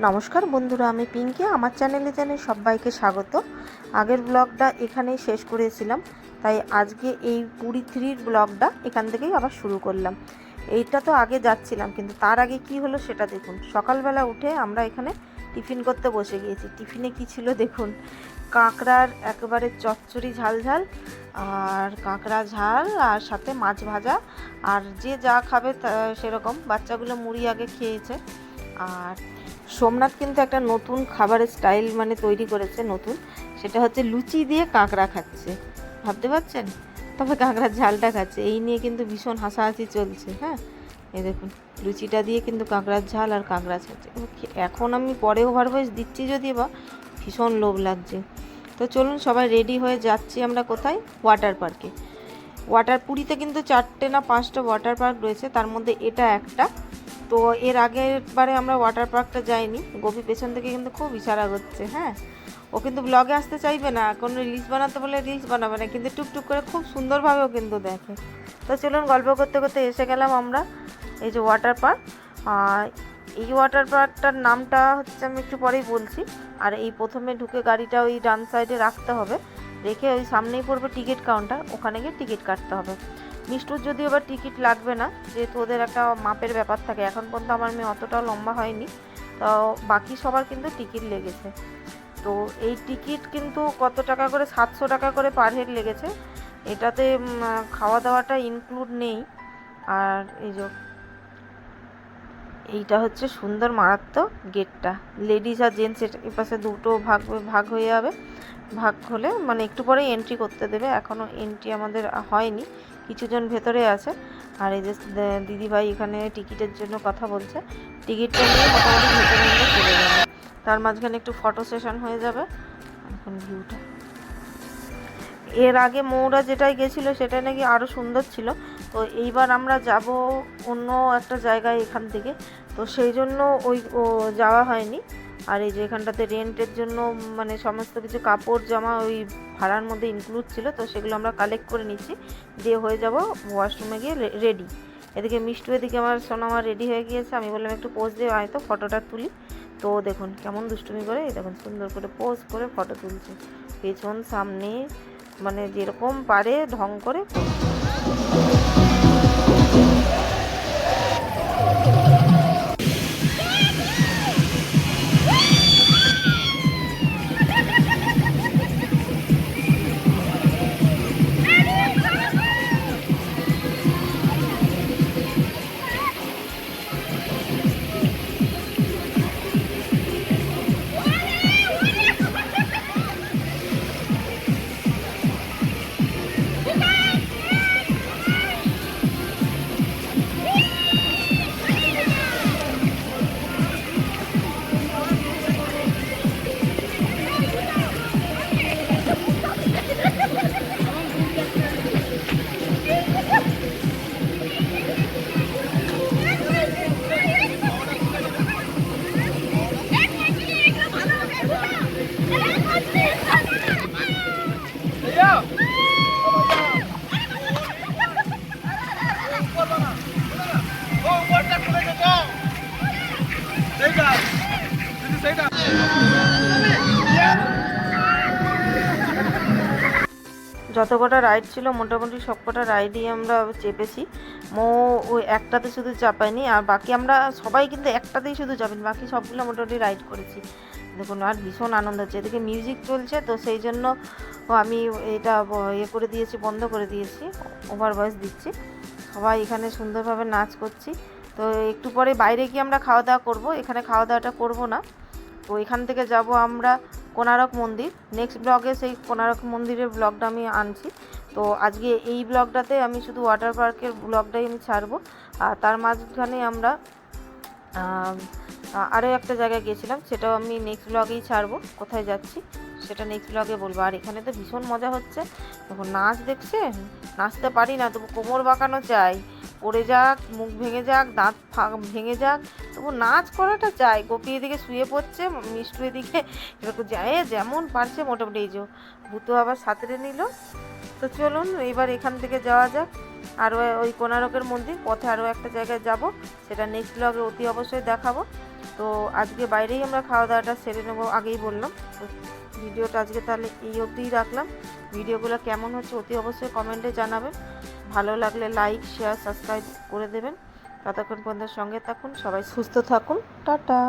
নমস্কার বন্ধুরা, আমি পিঙ্কি। আমার চ্যানেলে জানাই সবাইকে স্বাগত। আগের ব্লগটা এখানেই শেষ করেছিলাম, তাই আজকে এই পুরী 3 ব্লগটা এখান থেকেই আবার শুরু করলাম। এইটা তো আগে যাচ্ছিলাম, কিন্তু তার আগে কি হলো সেটা দেখুন। সকালবেলা উঠে আমরা এখানে টিফিন করতে বসে গিয়েছি। টিফিনে কি ছিল দেখুন, কাঁকড়ার একেবারে চচ্চড়ি ঝাল ঝাল, আর কাঁকড়া ঝাল, আর সাথে মাছ ভাজা, আর যে যা খাবে সেরকম। বাচ্চাগুলো মুড়ি আগে খেয়েছে। আর সোমনাথ কিন্তু একটা নতুন খাবারের স্টাইল তৈরি করেছে নতুন, সেটা হচ্ছে লুচি দিয়ে কাঁকড়া খাচ্ছে। ভাবতে পারছেন? তবে কাঁকড়ার ঝালটা খাচ্ছে, এই নিয়ে কিন্তু ভীষণ হাসাহাসি চলছে। হ্যাঁ, এই দেখুন, লুচিটা দিয়ে কিন্তু কাঁকড়ার ঝাল আর কাঁকড়া খাচ্ছে। এখন আমি পরে ওভার ভয়েস দিচ্ছি, যদি বা ভীষণ লোভ লাগছে। তো চলুন সবাই রেডি হয়ে যাচ্ছি আমরা কোথায়? ওয়াটার পার্কে। পুরীতে কিন্তু 4টে না 5টা ওয়াটার পার্ক রয়েছে, তার মধ্যে এটা একটা। তো এর আগের বারে আমরা ওয়াটার পার্কটা যাইনি। গোপী পেছন থেকে কিন্তু খুব ইশারা করছে। হ্যাঁ, ও কিন্তু ব্লগে আসতে চাইবে না, কোনো রিলস বানাতে বলে রিলস বানাবে না, কিন্তু টুকটুক করে খুব সুন্দরভাবেও কিন্তু দেখে। তো চলুন, গল্প করতে করতে এসে গেলাম আমরা এই যে ওয়াটার পার্ক। এই ওয়াটার পার্কটার নামটা হচ্ছে আমি একটু পরেই বলছি। আর এই প্রথমে ঢুকে গাড়িটা ওই ডান সাইডে রাখতে হবে, রেখে ওই সামনেই পড়বে টিকিট কাউন্টার, ওখানে গিয়ে টিকিট কাটতে হবে। মিষ্টুর যদিও আবার টিকিট লাগবে না, যেহেতু ওদের একটা মাপের ব্যাপার থাকে। এখন পর্যন্ত আমার মেয়ে অতটাও লম্বা হয়নি, তো বাকি সবার কিন্তু টিকিট লেগেছে। তো এই টিকিট কিন্তু কত টাকা করে, 700 টাকা করে পার হেড লেগেছে। এটাতে খাওয়া দাওয়াটা ইনক্লুড নেই। আর এইটা হচ্ছে সুন্দর মারাত্মক গেটটা। লেডিস আর জেন্টস এর পাশে দুটো ভাগ হয়ে যাবে। ভাগ হলে একটু পরে এন্ট্রি করতে দেবে। এখনও এন্ট্রি আমাদের হয়নি, কিছুজন ভেতরে আছে। আর এই যে দিদিভাই এখানে টিকিটের জন্য কথা বলছে। টিকিটটা নিয়ে মোটামুটি ভেতরে আমরা চলে যাবে। তার মাঝখানে একটু ফটো সেশন হয়ে যাবে। এখন ভিউটা, এর আগে মৌরা যেটাই গেছিলো সেটাই নাকি আরও সুন্দর ছিল। তো এইবার আমরা যাব অন্য একটা জায়গায় এখান থেকে, তো সেই জন্য যাওয়া হয়নি। আর এই যে এখানটাতে রেন্টের জন্য সমস্ত কিছু কাপড় জামা ওই ভাড়ার মধ্যে ইনক্লুড ছিল, তো সেগুলো আমরা কালেক্ট করে নিচ্ছি, দিয়ে হয়ে যাব ওয়াশরুমে গিয়ে রেডি। এদিকে মিষ্টু, এদিকে আমার সোনামা রেডি হয়ে গিয়েছে। আমি বললাম একটু পোজ দিয়ে হয়তো ফটোটা তুলি। তো দেখুন কেমন দুষ্টুমি করে, এই দেখুন সুন্দর করে পোজ করে ফটো তুলছে, পেছন সামনে যেরকম পারে ঢং করে। যত কটা রাইড ছিল মোটামুটি সব কটা রাইডই আমরা চেপেছি। ওই একটাতে শুধু চাপাইনি, আর বাকি আমরা সবাই কিন্তু একটাতেই শুধু চাপিনি, বাকি সবগুলো মোটামুটি রাইড করেছি। দেখুন, আর ভীষণ আনন্দ হচ্ছে। এদিকে মিউজিক চলছে, তো সেই জন্য আমি এটা করে দিয়েছি, বন্ধ করে দিয়েছি, ওভার ভয়েস দিচ্ছি। সবাই এখানে সুন্দরভাবে নাচ করছি। তো একটু পরে বাইরে গিয়ে আমরা খাওয়া দাওয়া করবো, এখানে খাওয়া দাওয়াটা করবো না। তো এখান থেকে যাব আমরা কোণারক মন্দির। নেক্সট ব্লগে সেই কোণারক মন্দিরের ব্লগটা আমি আনছি। তো আজকে এই ব্লগটাতে আমি শুধু ওয়াটার পার্কের ব্লগটাই আমি ছাড়বো। আর তার মাঝখানে আমরা আরও একটা জায়গায় গিয়েছিলাম, সেটাও আমি নেক্সট ব্লগেই ছাড়বো। কোথায় যাচ্ছি সেটা নেক্সট ব্লগে বলবো। আর এখানে তো ভীষণ মজা হচ্ছে। দেখুন নাচ দেখছেন, নাচতে পারি না, তবু কোমর বাঁকানো চাই। পড়ে যাক, মুখ ভেঙে যাক, দাঁত ভেঙে যাক, তবু নাচ করাটা চাই। গোপী এদিকে শুয়ে পড়ছে, মিষ্টু এদিকে এরকম যায় যেমন পারছে মোটামুটি। এই যে ভূত আবার সাঁতরে নিল। তো চলুন এইবার এখান থেকে যাওয়া যাক। আর ওই কোণারকের মন্দির পথে আরও একটা জায়গায় যাব, সেটা নেক্সট ব্লগে অতি অবশ্যই দেখাবো। তো আজকে বাইরেই আমরা খাওয়া দাওয়াটা সেরে নেবো, আগেই বললাম। তো ভিডিওটা আজকে তাহলে এই অবধিই রাখলাম। ভিডিওগুলো কেমন হচ্ছে অতি অবশ্যই কমেন্টে জানাবেন। ভালো লাগলে লাইক, শেয়ার, সাবস্ক্রাইব করে দেবেন। ততক্ষণ পর্যন্ত সঙ্গে থাকুন, সবাই সুস্থ থাকুন, টাটা।